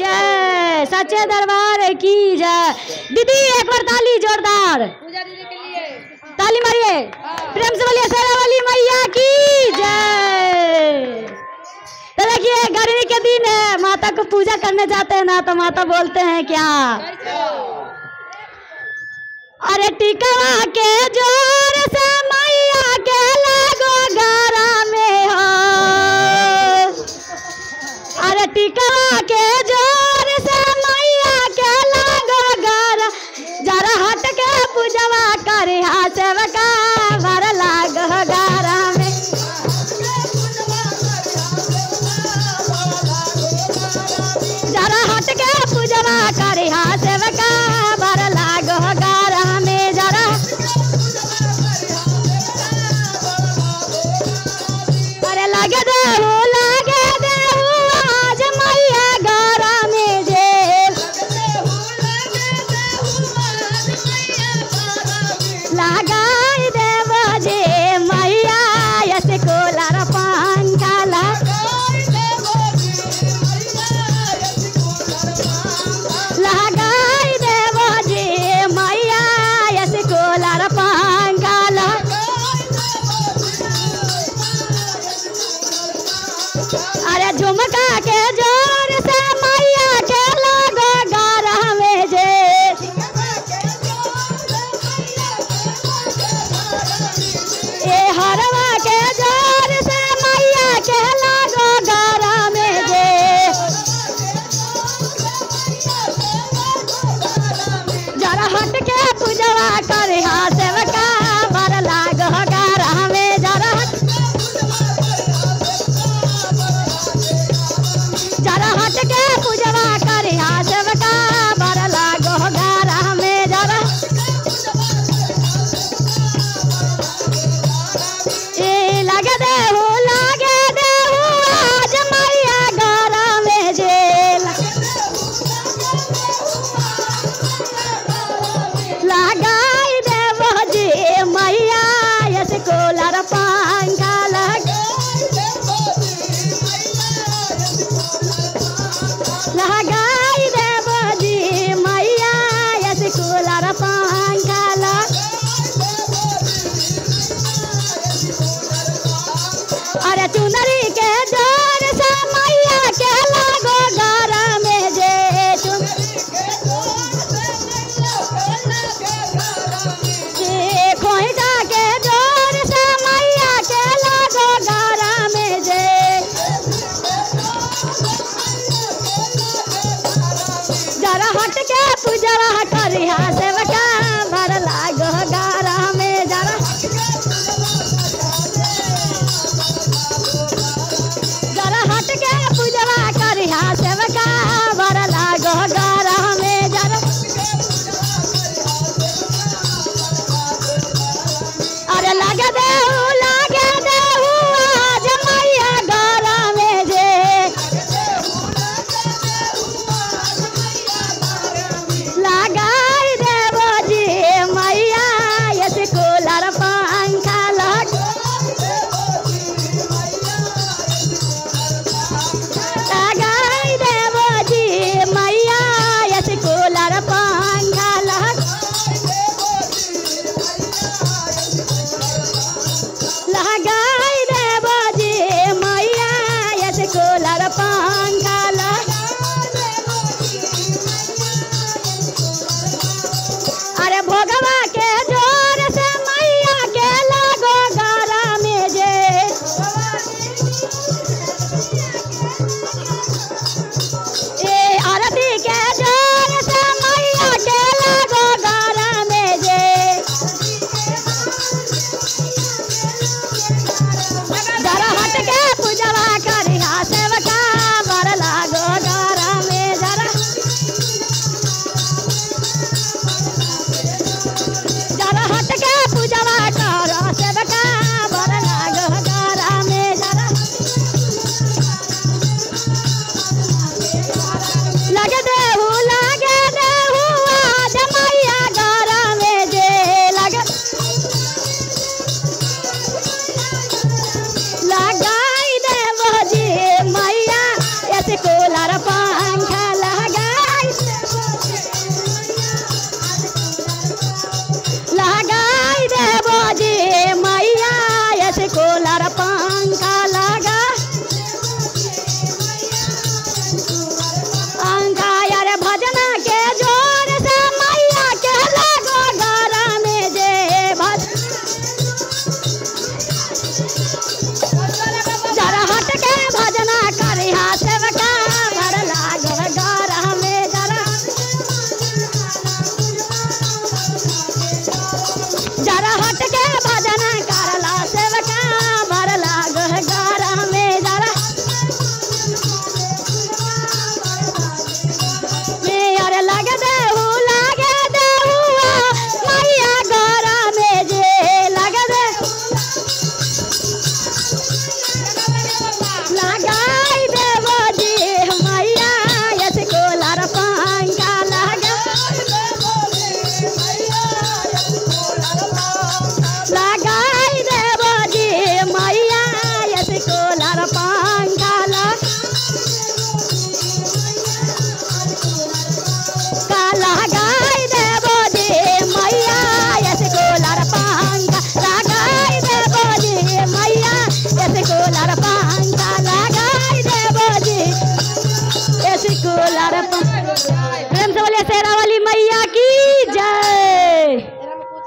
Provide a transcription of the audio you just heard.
जय, सच्चे दरबार की जय। दीदी एक बार ताली जोरदार, ताली मारिए, प्रेम से बोलिए शेरा वाली मैया की जय। तो देखिए गर्मी के दिन है, माता को पूजा करने जाते हैं ना, तो माता बोलते हैं क्या, अरे टिकवा के जोर से मैया के लागो गारा में हो, अरे टिकवा के जोर से मैया के लागो गारा, जरा हट के पूजवा करे हा सेवका भर लागो गारा में, जरा हट के पूजवा करे हा सेवका भर लागो गारा में, जरा अरे लागे देहू आज मैया गारा में जे, लगाई देव जे मैया यस कोलार पंखा लगाई देव जे मैया यस कोलार पंखा, अरे झुमका के जोर से मैया के लागो गारा में जे, ए हरवा के जोर से मैया के लागो गारा में जे, जरा हट के पूजवा करे हा सेवका भर लागो गारा में, जरा हट के पूजवा करे हा सेवका भर लागो गारा में, जरा ए लागे देहू आज मैया गारा में जे, लगाई देव जे मैया यस कोलार पंखा लगाई देव जी मैया यस कोलार पंखा, अरे चुनरी के जोर से मैया के लागो गारा में जे, खोइचा के जोर से मैया के लागो गारा में जे, जरा हट के पूजवा करिहा से